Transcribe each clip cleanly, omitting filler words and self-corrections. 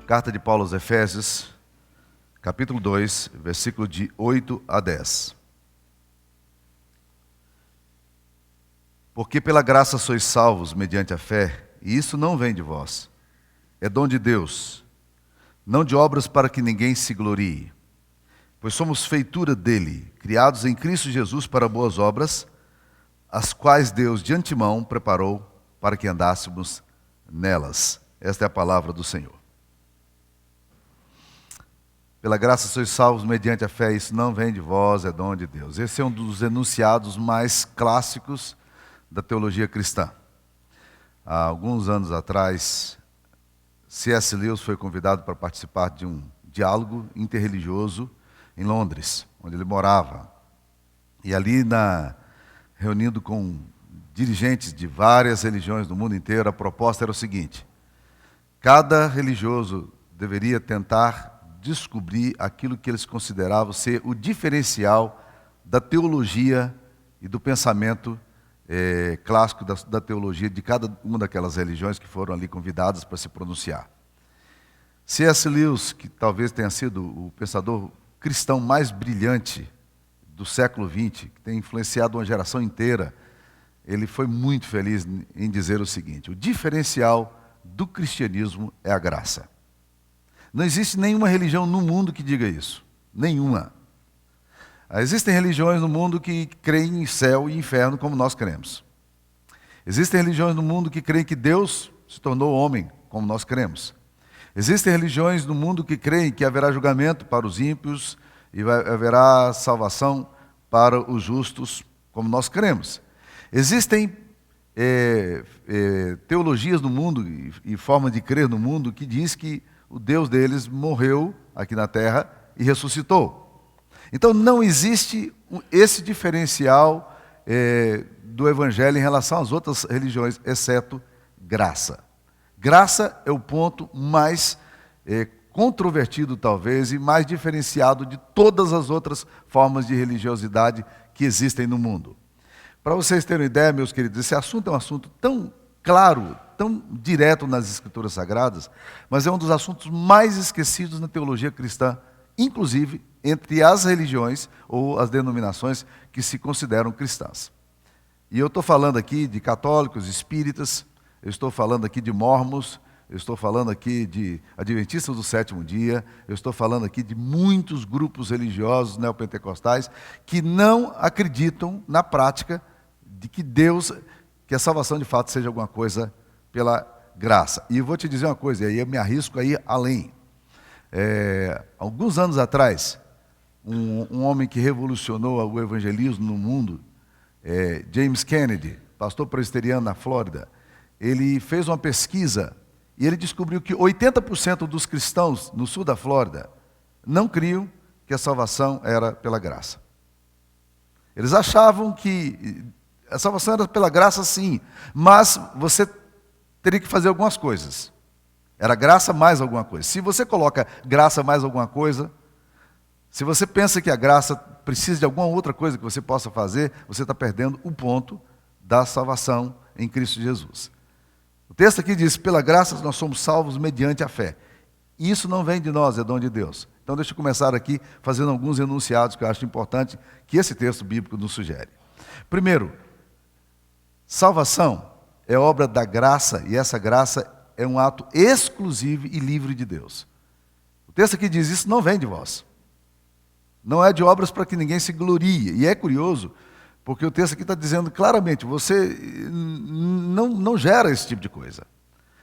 Carta de Paulo aos Efésios, capítulo 2, versículo de 8 a 10. Porque pela graça sois salvos mediante a fé, e isso não vem de vós. É dom de Deus, não de obras para que ninguém se glorie. Pois somos feitura dele, criados em Cristo Jesus para boas obras, as quais Deus de antemão preparou para que andássemos nelas. Esta é a palavra do Senhor. Pela graça sois salvos mediante a fé, isso não vem de vós, é dom de Deus. Esse é um dos enunciados mais clássicos da teologia cristã. Há alguns anos atrás, C.S. Lewis foi convidado para participar de um diálogo interreligioso em Londres, onde ele morava. E ali, reunindo com dirigentes de várias religiões do mundo inteiro, a proposta era o seguinte: cada religioso deveria tentar descobrir aquilo que eles consideravam ser o diferencial da teologia e do pensamento clássico da teologia de cada uma daquelas religiões que foram ali convidadas para se pronunciar. C.S. Lewis, que talvez tenha sido o pensador cristão mais brilhante do século XX, que tem influenciado uma geração inteira, ele foi muito feliz em dizer o seguinte: o diferencial do cristianismo é a graça. Não existe nenhuma religião no mundo que diga isso. Nenhuma. Existem religiões no mundo que creem em céu e inferno como nós cremos. Existem religiões no mundo que creem que Deus se tornou homem, como nós cremos. Existem religiões no mundo que creem que haverá julgamento para os ímpios e haverá salvação para os justos, como nós cremos. Existem teologias no mundo e forma de crer no mundo que diz que o Deus deles morreu aqui na terra e ressuscitou. Então não existe esse diferencial do Evangelho em relação às outras religiões, exceto graça. Graça é o ponto mais controvertido, talvez, e mais diferenciado de todas as outras formas de religiosidade que existem no mundo. Para vocês terem uma ideia, meus queridos, esse assunto é um assunto tão claro, tão direto nas Escrituras Sagradas, mas é um dos assuntos mais esquecidos na teologia cristã, inclusive entre as religiões ou as denominações que se consideram cristãs. E eu estou falando aqui de católicos, espíritas, eu estou falando aqui de mórmons, eu estou falando aqui de adventistas do sétimo dia, eu estou falando aqui de muitos grupos religiosos neopentecostais que não acreditam na prática de que a salvação de fato seja alguma coisa pela graça. E eu vou te dizer uma coisa, e aí eu me arrisco a ir além. Alguns anos atrás, um homem que revolucionou o evangelismo no mundo, James Kennedy, pastor presbiteriano na Flórida, ele fez uma pesquisa e ele descobriu que 80% dos cristãos no sul da Flórida não criam que a salvação era pela graça. Eles achavam que a salvação era pela graça, sim, mas você teria que fazer algumas coisas. Era graça mais alguma coisa. Se você coloca graça mais alguma coisa, se você pensa que a graça precisa de alguma outra coisa que você possa fazer, você está perdendo o ponto da salvação em Cristo Jesus. O texto aqui diz: pela graça nós somos salvos mediante a fé. Isso não vem de nós, é dom de Deus. Então deixa eu começar aqui fazendo alguns enunciados que eu acho importante que esse texto bíblico nos sugere. Primeiro, salvação é obra da graça, e essa graça é um ato exclusivo e livre de Deus. O texto aqui diz: isso não vem de vós. Não é de obras para que ninguém se glorie. E é curioso, porque o texto aqui está dizendo claramente: você não gera esse tipo de coisa.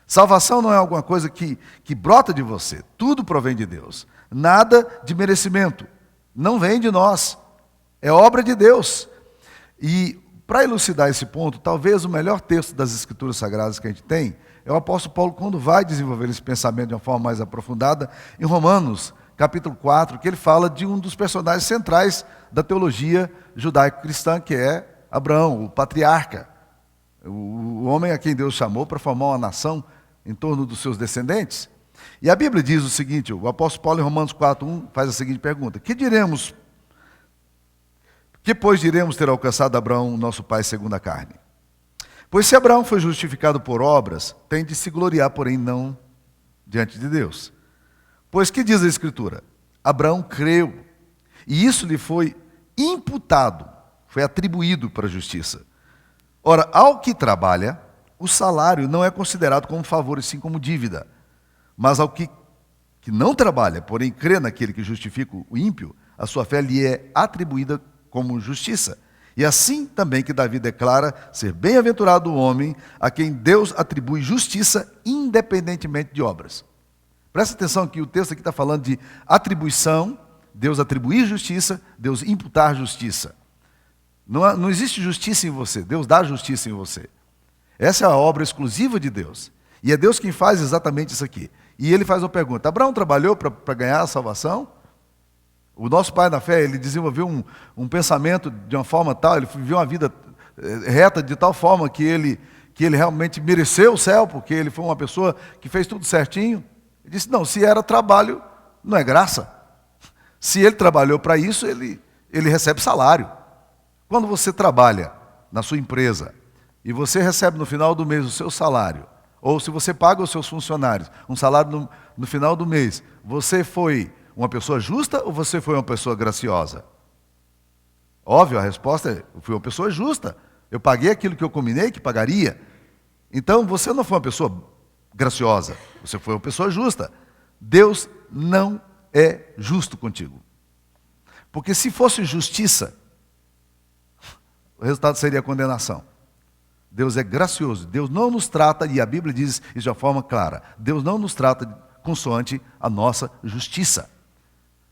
Salvação não é alguma coisa que brota de você. Tudo provém de Deus. Nada de merecimento. Não vem de nós. É obra de Deus. E para elucidar esse ponto, talvez o melhor texto das Escrituras Sagradas que a gente tem é o apóstolo Paulo, quando vai desenvolver esse pensamento de uma forma mais aprofundada, em Romanos, capítulo 4, que ele fala de um dos personagens centrais da teologia judaico-cristã, que é Abraão, o patriarca, o homem a quem Deus chamou para formar uma nação em torno dos seus descendentes. E a Bíblia diz o seguinte: o apóstolo Paulo, em Romanos 4:1, faz a seguinte pergunta: que pois diremos ter alcançado Abraão, nosso pai, segundo a carne? Pois se Abraão foi justificado por obras, tem de se gloriar, porém não diante de Deus. Pois que diz a Escritura? Abraão creu, e isso lhe foi imputado, foi atribuído para a justiça. Ora, ao que trabalha, o salário não é considerado como favor, e sim como dívida. Mas ao que não trabalha, porém crê naquele que justifica o ímpio, a sua fé lhe é atribuída como justiça. E assim também que Davi declara ser bem-aventurado o homem a quem Deus atribui justiça independentemente de obras. Presta atenção que o texto aqui está falando de atribuição, Deus atribuir justiça, Deus imputar justiça. Não existe justiça em você, Deus dá justiça em você. Essa é a obra exclusiva de Deus. E é Deus quem faz exatamente isso aqui. E ele faz uma pergunta: Abraão trabalhou para ganhar a salvação? O nosso pai na fé, ele desenvolveu um pensamento de uma forma tal, ele viveu uma vida reta de tal forma que ele realmente mereceu o céu, porque ele foi uma pessoa que fez tudo certinho. Ele disse: não, se era trabalho, não é graça. Se ele trabalhou para isso, ele recebe salário. Quando você trabalha na sua empresa e você recebe no final do mês o seu salário, ou se você paga os seus funcionários um salário no final do mês, você foi uma pessoa justa ou você foi uma pessoa graciosa? Óbvio, a resposta é: eu fui uma pessoa justa. Eu paguei aquilo que eu combinei que pagaria. Então você não foi uma pessoa graciosa, você foi uma pessoa justa. Deus não é justo contigo. Porque se fosse justiça, o resultado seria condenação. Deus é gracioso, Deus não nos trata, e a Bíblia diz isso de uma forma clara, Deus não nos trata consoante a nossa justiça.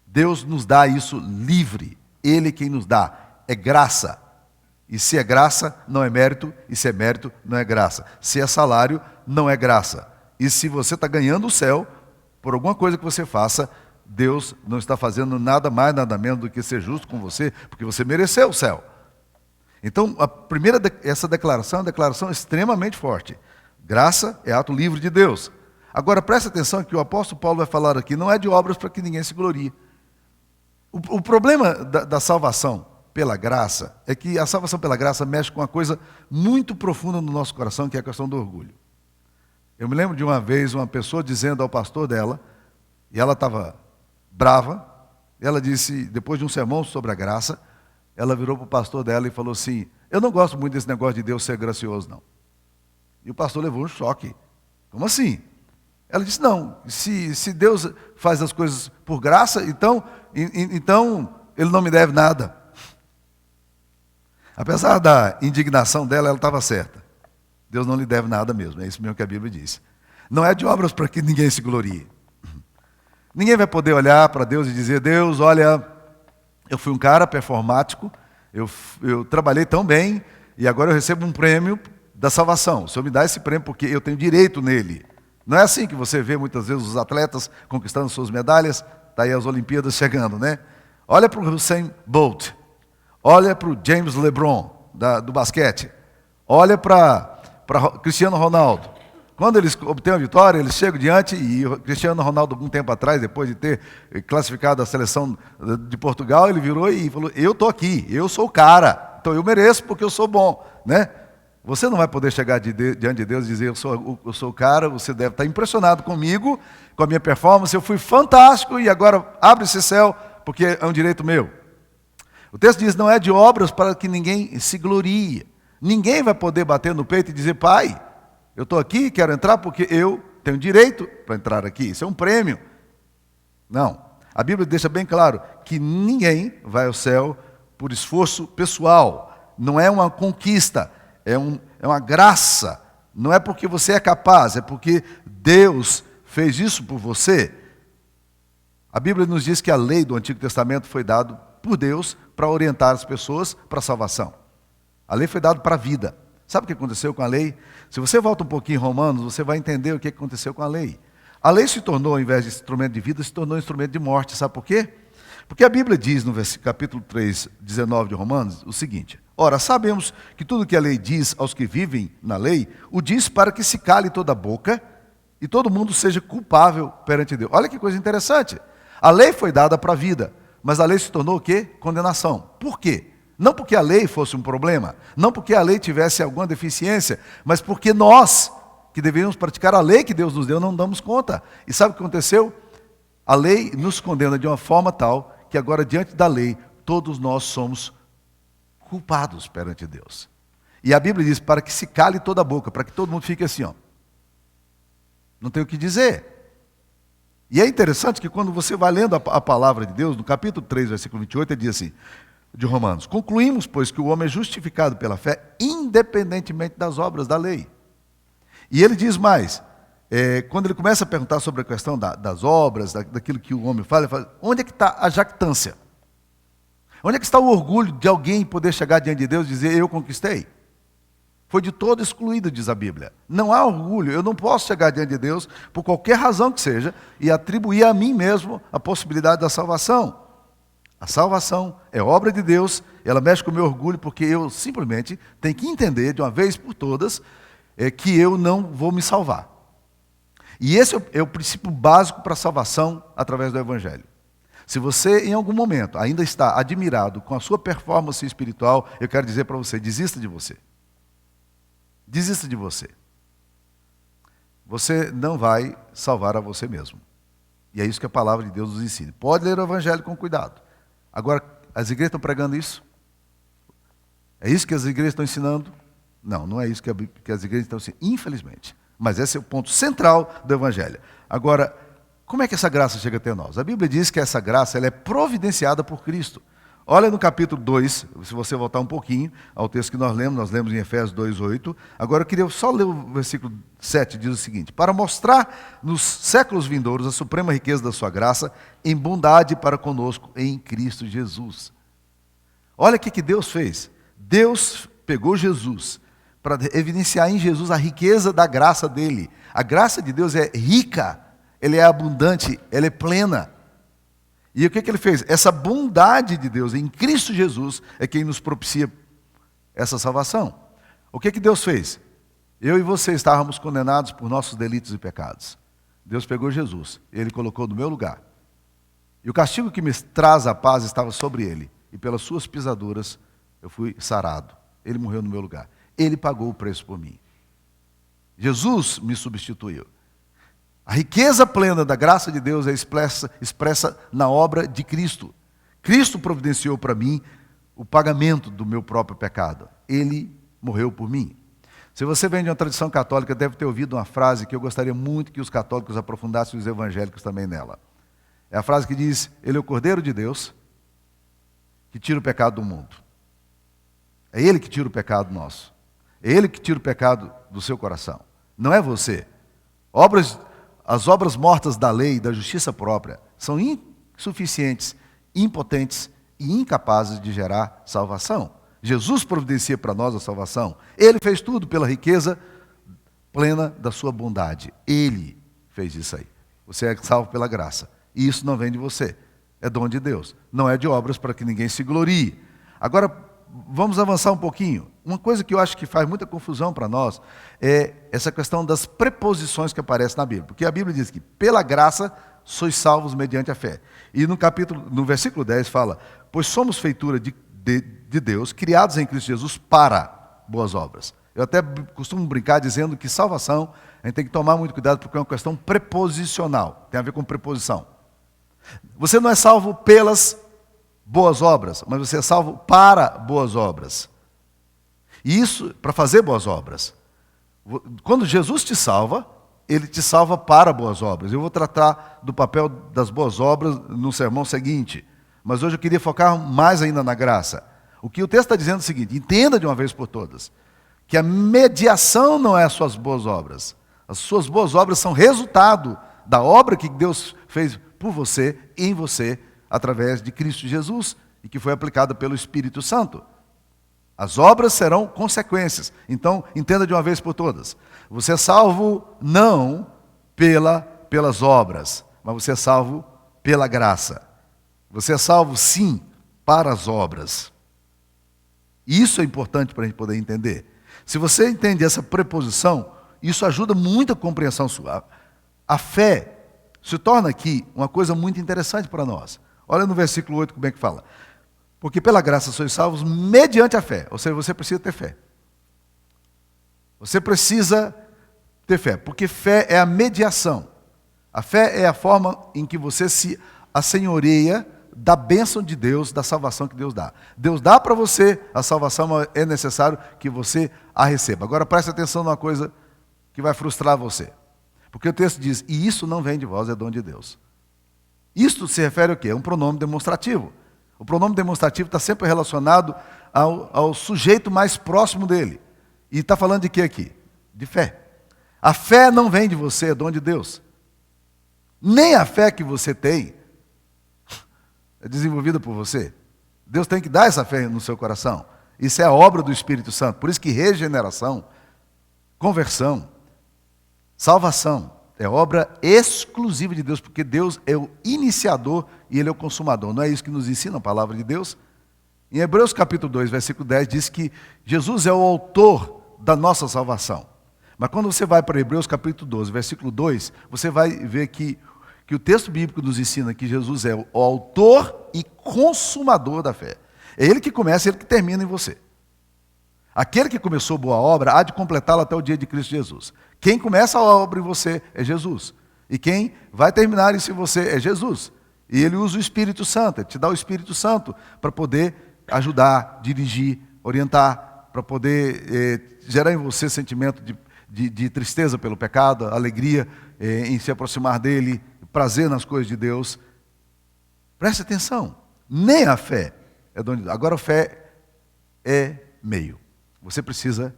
Deus nos dá isso livre, Ele quem nos dá, é graça. E se é graça, não é mérito, e se é mérito, não é graça. Se é salário, não é graça. E se você está ganhando o céu, por alguma coisa que você faça, Deus não está fazendo nada mais, nada menos do que ser justo com você, porque você mereceu o céu. Então, essa declaração é uma declaração extremamente forte. Graça é ato livre de Deus. Agora, preste atenção que o apóstolo Paulo vai falar aqui, não é de obras para que ninguém se glorie. O problema da salvação pela graça é que a salvação pela graça mexe com uma coisa muito profunda no nosso coração, que é a questão do orgulho. Eu me lembro de uma vez uma pessoa dizendo ao pastor dela, e ela estava brava, ela disse, depois de um sermão sobre a graça, ela virou para o pastor dela e falou assim: eu não gosto muito desse negócio de Deus ser gracioso, não. E o pastor levou um choque. Como assim? Ela disse: não, se Deus faz as coisas por graça, então Ele não me deve nada. Apesar da indignação dela, ela estava certa. Deus não lhe deve nada mesmo, é isso mesmo que a Bíblia diz. Não é de obras para que ninguém se glorie. Ninguém vai poder olhar para Deus e dizer: Deus, olha, eu fui um cara performático, eu trabalhei tão bem, e agora eu recebo um prêmio da salvação. O Senhor me dá esse prêmio porque eu tenho direito nele. Não é assim que você vê muitas vezes os atletas conquistando suas medalhas? Está aí as Olimpíadas chegando, né? Olha para o Usain Bolt, olha para o James LeBron, do basquete, olha para Cristiano Ronaldo. Quando eles obtêm a vitória, eles chegam diante, e o Cristiano Ronaldo, algum tempo atrás, depois de ter classificado a seleção de Portugal, ele virou e falou: eu estou aqui, eu sou o cara, então eu mereço porque eu sou bom, né? Você não vai poder chegar diante de Deus e dizer: eu sou o cara, você deve estar impressionado comigo, com a minha performance, eu fui fantástico e agora abre esse céu, porque é um direito meu. O texto diz: não é de obras para que ninguém se glorie. Ninguém vai poder bater no peito e dizer: pai, eu estou aqui, quero entrar porque eu tenho direito para entrar aqui. Isso é um prêmio. Não. A Bíblia deixa bem claro que ninguém vai ao céu por esforço pessoal. Não é uma conquista, é uma graça. Não é porque você é capaz, é porque Deus fez isso por você. A Bíblia nos diz que a lei do Antigo Testamento foi dada por Deus para orientar as pessoas para a salvação. A lei foi dada para a vida. Sabe o que aconteceu com a lei? Se você volta um pouquinho em Romanos, você vai entender o que aconteceu com a lei. A lei se tornou, ao invés de instrumento de vida, se tornou instrumento de morte. Sabe por quê? Porque a Bíblia diz, no capítulo 3, 19 de Romanos, o seguinte: ora, sabemos que tudo que a lei diz aos que vivem na lei, o diz para que se cale toda a boca e todo mundo seja culpável perante Deus. Olha que coisa interessante. A lei foi dada para a vida, mas a lei se tornou o quê? Condenação. Por quê? Não porque a lei fosse um problema, não porque a lei tivesse alguma deficiência, mas porque nós, que deveríamos praticar a lei que Deus nos deu, não damos conta. E sabe o que aconteceu? A lei nos condena de uma forma tal que agora, diante da lei, todos nós somos culpados perante Deus. E a Bíblia diz, para que se cale toda a boca, para que todo mundo fique assim, ó. Não tem o que dizer. E é interessante que quando você vai lendo a palavra de Deus, no capítulo 3, versículo 28, ele diz assim, de Romanos, concluímos, pois, que o homem é justificado pela fé, independentemente das obras da lei. E ele diz mais, quando ele começa a perguntar sobre a questão das obras, daquilo que o homem fala, ele fala, onde é que está a jactância? Onde é que está o orgulho de alguém poder chegar diante de Deus e dizer, eu conquistei? Foi de todo excluído, diz a Bíblia. Não há orgulho, eu não posso chegar diante de Deus, por qualquer razão que seja, e atribuir a mim mesmo a possibilidade da salvação. A salvação é obra de Deus, ela mexe com o meu orgulho, porque eu simplesmente tenho que entender, de uma vez por todas, que eu não vou me salvar. E esse é o princípio básico para a salvação através do Evangelho. Se você, em algum momento, ainda está admirado com a sua performance espiritual, eu quero dizer para você, desista de você. Desista de você. Você não vai salvar a você mesmo. E é isso que a palavra de Deus nos ensina. Pode ler o Evangelho com cuidado. Agora, as igrejas estão pregando isso? É isso que as igrejas estão ensinando? Não, não é isso que as igrejas estão ensinando, infelizmente. Mas esse é o ponto central do Evangelho. Agora, como é que essa graça chega até nós? A Bíblia diz que essa graça ela é providenciada por Cristo. Olha no capítulo 2, se você voltar um pouquinho ao texto que nós lemos em Efésios 2:8. Agora eu queria só ler o versículo 7, diz o seguinte: para mostrar nos séculos vindouros a suprema riqueza da sua graça, em bondade para conosco em Cristo Jesus. Olha o que Deus fez. Deus pegou Jesus para evidenciar em Jesus a riqueza da graça dele. A graça de Deus é rica, ela é abundante, ela é plena. E o que ele fez? Essa bondade de Deus em Cristo Jesus é quem nos propicia essa salvação. O que Deus fez? Eu e você estávamos condenados por nossos delitos e pecados. Deus pegou Jesus, ele colocou no meu lugar. E o castigo que me traz a paz estava sobre ele. E pelas suas pisaduras eu fui sarado. Ele morreu no meu lugar. Ele pagou o preço por mim. Jesus me substituiu. A riqueza plena da graça de Deus é expressa na obra de Cristo. Cristo providenciou para mim o pagamento do meu próprio pecado. Ele morreu por mim. Se você vem de uma tradição católica, deve ter ouvido uma frase que eu gostaria muito que os católicos aprofundassem, os evangélicos também nela. É a frase que diz, ele é o Cordeiro de Deus que tira o pecado do mundo. É ele que tira o pecado nosso. É ele que tira o pecado do seu coração. Não é você. As obras mortas da lei e da justiça própria são insuficientes, impotentes e incapazes de gerar salvação. Jesus providencia para nós a salvação. Ele fez tudo pela riqueza plena da sua bondade. Ele fez isso aí. Você é salvo pela graça. E isso não vem de você. É dom de Deus. Não é de obras para que ninguém se glorie. Agora, vamos avançar um pouquinho. Uma coisa que eu acho que faz muita confusão para nós é essa questão das preposições que aparecem na Bíblia. Porque a Bíblia diz que pela graça sois salvos mediante a fé. E no versículo 10 fala, pois somos feitura de Deus, criados em Cristo Jesus para boas obras. Eu até costumo brincar dizendo que salvação, a gente tem que tomar muito cuidado porque é uma questão preposicional, tem a ver com preposição. Você não é salvo pelas boas obras, mas você é salvo para boas obras. E isso, para fazer boas obras. Quando Jesus te salva, ele te salva para boas obras. Eu vou tratar do papel das boas obras no sermão seguinte. Mas hoje eu queria focar mais ainda na graça. O que o texto está dizendo é o seguinte, entenda de uma vez por todas, que a mediação não é as suas boas obras. As suas boas obras são resultado da obra que Deus fez por você, em você, através de Cristo Jesus, e que foi aplicada pelo Espírito Santo. As obras serão consequências. Então, entenda de uma vez por todas. Você é salvo não pelas obras, mas você é salvo pela graça. Você é salvo, sim, para as obras. Isso é importante para a gente poder entender. Se você entende essa preposição, isso ajuda muito a compreensão sua. A fé se torna aqui uma coisa muito interessante para nós. Olha no versículo 8 como é que fala. Porque pela graça sois salvos mediante a fé. Ou seja, você precisa ter fé. Você precisa ter fé, porque fé é a mediação. A fé é a forma em que você se assenhoreia da bênção de Deus, da salvação que Deus dá. Deus dá para você a salvação, mas é necessário que você a receba. Agora preste atenção numa coisa que vai frustrar você. Porque o texto diz, e isso não vem de vós, é dom de Deus. Isto se refere ao quê? É um pronome demonstrativo. O pronome demonstrativo está sempre relacionado ao sujeito mais próximo dele. E está falando de quê aqui? De fé. A fé não vem de você, é dom de Deus. Nem a fé que você tem é desenvolvida por você. Deus tem que dar essa fé no seu coração. Isso é a obra do Espírito Santo. Por isso que regeneração, conversão, salvação é obra exclusiva de Deus, porque Deus é o iniciador e Ele é o consumador. Não é isso que nos ensina a palavra de Deus? Em Hebreus capítulo 2, versículo 10, diz que Jesus é o autor da nossa salvação. Mas quando você vai para Hebreus capítulo 12, versículo 2, você vai ver que o texto bíblico nos ensina que Jesus é o autor e consumador da fé. É Ele que começa e Ele que termina em você. Aquele que começou boa obra há de completá-la até o dia de Cristo Jesus. Quem começa a obra em você é Jesus. E quem vai terminar isso em você é Jesus. E Ele usa o Espírito Santo, Ele te dá o Espírito Santo para poder ajudar, dirigir, orientar, para poder gerar em você sentimento de tristeza pelo pecado, alegria em se aproximar dEle, prazer nas coisas de Deus. Preste atenção, nem a fé é dom de Deus. Agora a fé é meio. Você precisa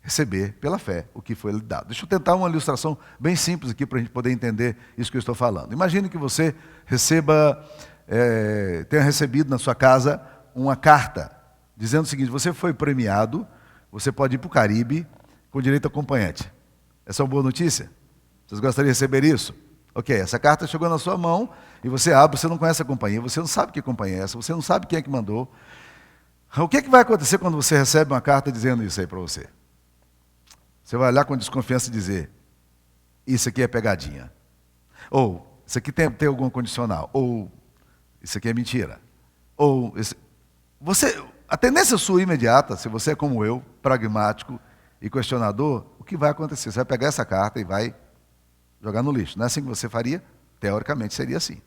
receber pela fé o que foi lhe dado. Deixa eu tentar uma ilustração bem simples aqui para a gente poder entender isso que eu estou falando. Imagine que você tenha recebido na sua casa uma carta dizendo o seguinte: você foi premiado, você pode ir para o Caribe com direito a acompanhante. Essa é uma boa notícia? Vocês gostariam de receber isso? Ok, essa carta chegou na sua mão e você abre, você não conhece a companhia, você não sabe que companhia é essa, você não sabe quem é que mandou. O que vai acontecer quando você recebe uma carta dizendo isso aí para você? Você vai olhar com desconfiança e dizer, isso aqui é pegadinha. Ou, isso aqui tem algum condicional. Ou, isso aqui é mentira. Ou, a tendência sua imediata, se você é como eu, pragmático e questionador, o que vai acontecer? Você vai pegar essa carta e vai jogar no lixo. Não é assim que você faria? Teoricamente seria assim.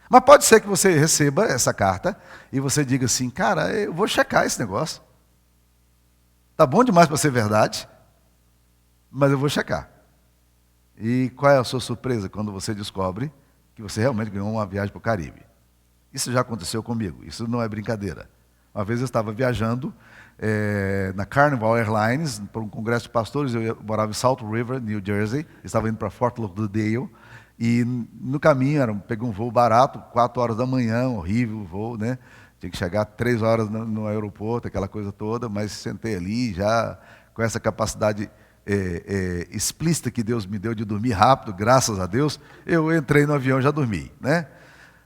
Mas pode ser que você receba essa carta e você diga assim, cara, eu vou checar esse negócio. Tá bom demais para ser verdade, mas eu vou checar. E qual é a sua surpresa quando você descobre que você realmente ganhou uma viagem para o Caribe? Isso já aconteceu comigo, isso não é brincadeira. Uma vez eu estava viajando na Carnival Airlines para um congresso de pastores, eu morava em Salt River, New Jersey, estava indo para Fort Lauderdale, e no caminho, peguei um voo barato, 4 horas da manhã, horrível o voo, né? Tinha que chegar 3 horas no aeroporto, aquela coisa toda, mas sentei ali já com essa capacidade explícita que Deus me deu de dormir rápido, graças a Deus, eu entrei no avião e já dormi, né?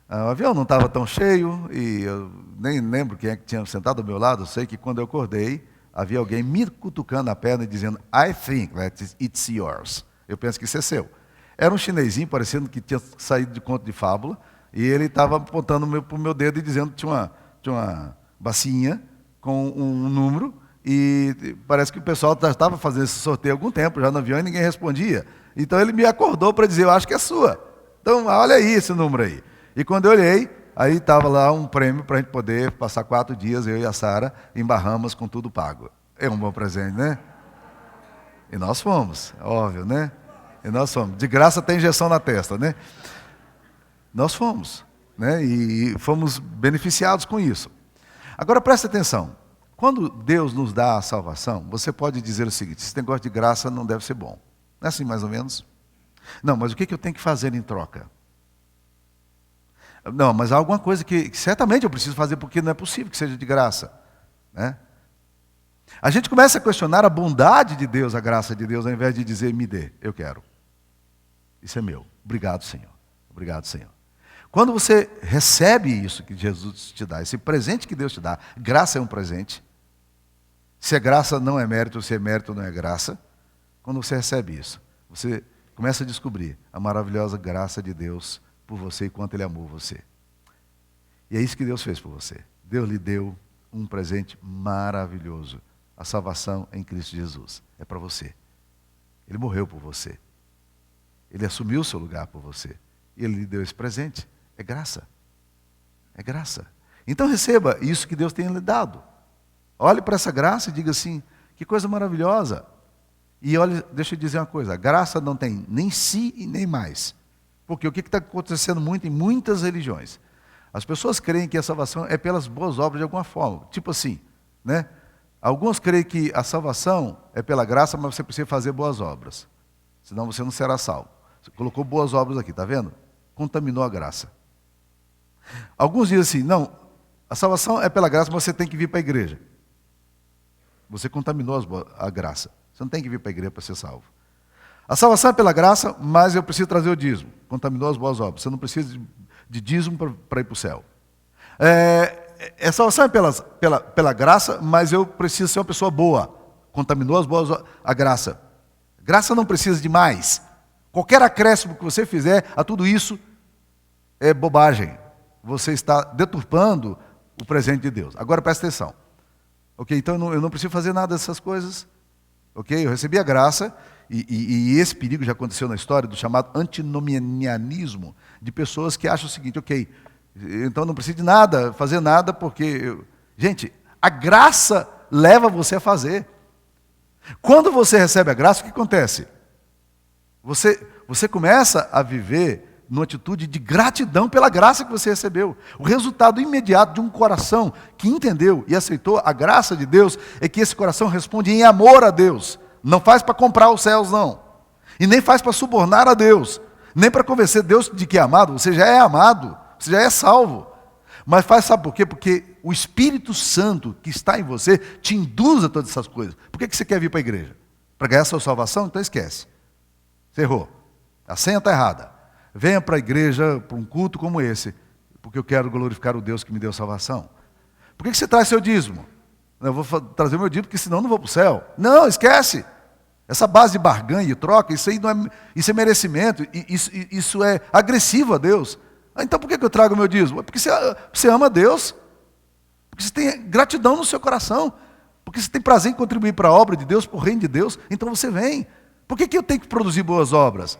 O avião não estava tão cheio, e eu nem lembro quem é que tinha sentado ao meu lado, eu sei que quando eu acordei, havia alguém me cutucando a perna e dizendo, I think that it's yours. Eu penso que isso é seu. Era um chinesinho, parecendo que tinha saído de conto de fábula, e ele estava apontando para o meu dedo e dizendo que tinha uma bacinha com um número, e parece que o pessoal já estava fazendo esse sorteio há algum tempo, já no avião, e ninguém respondia. Então ele me acordou para dizer, eu acho que é sua. Então, olha aí esse número aí. E quando eu olhei, aí estava lá um prêmio para a gente poder passar 4 dias, eu e a Sara, em Bahamas, com tudo pago. É um bom presente, né? E nós fomos, óbvio, né? E nós fomos. De graça tem injeção na testa, né? Nós fomos, né? E fomos beneficiados com isso. Agora presta atenção. Quando Deus nos dá a salvação, você pode dizer o seguinte, esse negócio de graça não deve ser bom. Não é assim mais ou menos? Não, mas o que eu tenho que fazer em troca? Não, mas há alguma coisa que certamente eu preciso fazer porque não é possível que seja de graça, né? A gente começa a questionar a bondade de Deus, a graça de Deus, ao invés de dizer, me dê, eu quero. Isso é meu. Obrigado, Senhor. Obrigado, Senhor. Quando você recebe isso que Jesus te dá, esse presente que Deus te dá, graça é um presente. Se é graça não é mérito, se é mérito não é graça. Quando você recebe isso, você começa a descobrir a maravilhosa graça de Deus por você e quanto Ele amou você. E é isso que Deus fez por você. Deus lhe deu um presente maravilhoso. A salvação em Cristo Jesus. É para você. Ele morreu por você. Ele assumiu o seu lugar por você. E Ele lhe deu esse presente. É graça. É graça. Então receba isso que Deus tem lhe dado. Olhe para essa graça e diga assim, que coisa maravilhosa. E olha, deixa eu dizer uma coisa, a graça não tem nem si e nem mais. Porque o que está acontecendo muito em muitas religiões? As pessoas creem que a salvação é pelas boas obras de alguma forma. Tipo assim, né? Alguns creem que a salvação é pela graça, mas você precisa fazer boas obras. Senão você não será salvo. Você colocou boas obras aqui, está vendo? Contaminou a graça. Alguns dizem assim, não, a salvação é pela graça, mas você tem que vir para a igreja. Você contaminou a graça. Você não tem que vir para a igreja para ser salvo. A salvação é pela graça, mas eu preciso trazer o dízimo. Contaminou as boas obras. Você não precisa de dízimo para ir para o céu. A salvação é pela graça, mas eu preciso ser uma pessoa boa. Contaminou as boas obras, a graça. Graça não precisa de mais. Qualquer acréscimo que você fizer a tudo isso é bobagem. Você está deturpando o presente de Deus. Agora presta atenção. Ok, então eu não preciso fazer nada dessas coisas. Ok, eu recebi a graça e esse perigo já aconteceu na história do chamado antinomianismo, de pessoas que acham o seguinte, ok, então não preciso de nada, fazer nada, porque... Gente, a graça leva você a fazer. Quando você recebe a graça, o que acontece? Você começa a viver numa atitude de gratidão pela graça que você recebeu. O resultado imediato de um coração que entendeu e aceitou a graça de Deus é que esse coração responde em amor a Deus. Não faz para comprar os céus, não. E nem faz para subornar a Deus. Nem para convencer Deus de que é amado. Você já é amado. Você já é salvo. Mas faz, sabe por quê? Porque o Espírito Santo que está em você te induz a todas essas coisas. Por que você quer vir para a igreja? Para ganhar a sua salvação? Então esquece. Você errou. A senha está errada. Venha para a igreja, para um culto como esse, porque eu quero glorificar o Deus que me deu salvação. Por que você traz seu dízimo? Eu vou trazer o meu dízimo, porque senão eu não vou para o céu. Não, esquece. Essa base de barganha e troca, isso aí não é, isso é merecimento, isso é agressivo a Deus. Então por que eu trago o meu dízimo? É porque você ama Deus, porque você tem gratidão no seu coração, porque você tem prazer em contribuir para a obra de Deus, para o reino de Deus, então você vem. Por que eu tenho que produzir boas obras?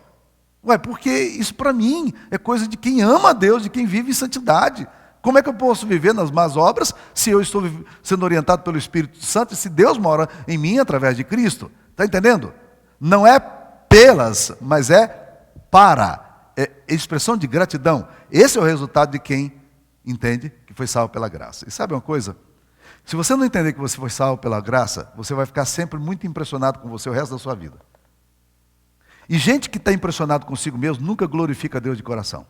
Porque isso para mim é coisa de quem ama a Deus, de quem vive em santidade. Como é que eu posso viver nas más obras se eu estou sendo orientado pelo Espírito Santo e se Deus mora em mim através de Cristo? Está entendendo? Não é pelas, mas é para. É expressão de gratidão. Esse é o resultado de quem entende que foi salvo pela graça. E sabe uma coisa? Se você não entender que você foi salvo pela graça, você vai ficar sempre muito impressionado com você o resto da sua vida. E gente que está impressionado consigo mesmo nunca glorifica a Deus de coração.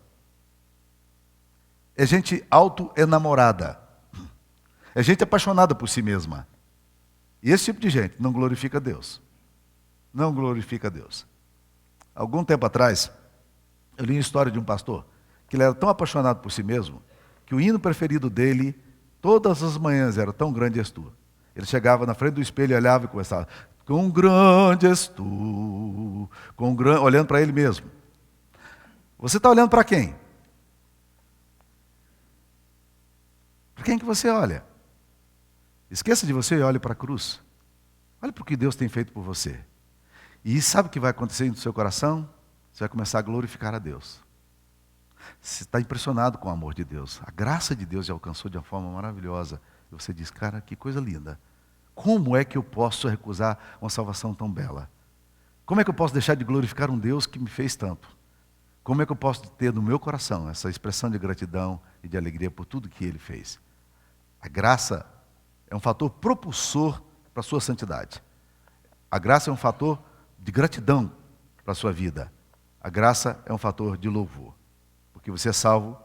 É gente auto-enamorada. É gente apaixonada por si mesma. E esse tipo de gente não glorifica a Deus. Não glorifica a Deus. Algum tempo atrás, eu li a história de um pastor que ele era tão apaixonado por si mesmo que o hino preferido dele, todas as manhãs, era Tão Grande És Tu. Ele chegava na frente do espelho e olhava e começava... Quão grande és tu, olhando para ele mesmo. Você está olhando para quem? Para quem que você olha? Esqueça de você e olhe para a cruz. Olhe para o que Deus tem feito por você. E sabe o que vai acontecer no seu coração? Você vai começar a glorificar a Deus. Você está impressionado com o amor de Deus. A graça de Deus te alcançou de uma forma maravilhosa. E você diz, cara, que coisa linda. Como é que eu posso recusar uma salvação tão bela? Como é que eu posso deixar de glorificar um Deus que me fez tanto? Como é que eu posso ter no meu coração essa expressão de gratidão e de alegria por tudo que Ele fez? A graça é um fator propulsor para a sua santidade. A graça é um fator de gratidão para a sua vida. A graça é um fator de louvor. Porque você é salvo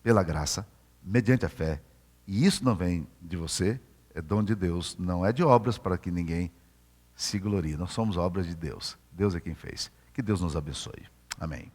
pela graça, mediante a fé. E isso não vem de você, é dom de Deus, não é de obras para que ninguém se glorie. Nós somos obras de Deus. Deus é quem fez. Que Deus nos abençoe. Amém.